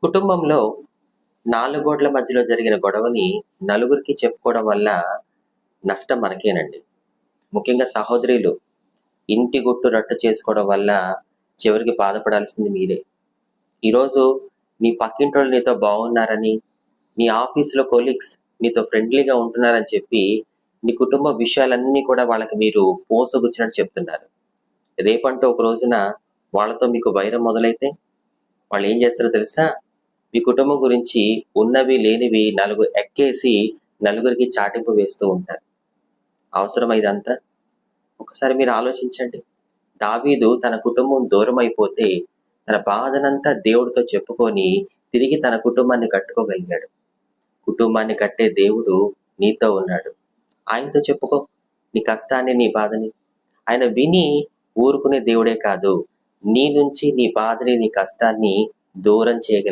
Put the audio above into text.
కుటుంబంలో 4 గోడల మధ్యలో జరిగిన గొడవని నలుగురికి చెప్పుకోవడం వల్ల నష్టం మనకేనండి. ముఖ్యంగా సహోదరులు ఇంటి గుట్టు రట్టు చేసుకోవడం వల్ల చివరికి బాధపడాల్సింది మీరే. ఈరోజు నీ పక్కింటోళ్ళు నీతో బాగున్నారని, నీ ఆఫీస్‌లో కొలీగ్స్ నీతో ఫ్రెండ్లీగా ఉంటున్నారని చెప్పి, నీ కుటుంబ విషయాలన్నీ కూడా వాళ్ళకి మీరు పూసగుచ్చినట్టు చెప్తున్నారు. రేపంటూ ఒక రోజున వాళ్ళతో మీకు వైరం మొదలైతే వాళ్ళేం చేస్తారో తెలుసా? మీ కుటుంబం గురించి ఉన్నవి, లేనివి ఎక్కేసి నలుగురికి చాటింపు వేస్తూ ఉంటారు. అవసరమా ఇదంతా? ఒకసారి మీరు ఆలోచించండి. దావీదు తన కుటుంబం దూరమైపోతే, తన బాధనంతా దేవుడితో చెప్పుకొని, తిరిగి తన కుటుంబాన్ని కట్టుకోగలిగాడు. కుటుంబాన్ని కట్టే దేవుడు నీతో ఉన్నాడు. ఆయనతో చెప్పుకో నీ కష్టాన్ని, నీ బాధని. ఆయన విని ఊరుకునే దేవుడే కాదు, నీ నుంచి నీ బాధని, నీ కష్టాన్ని దూరం చేయగలిగే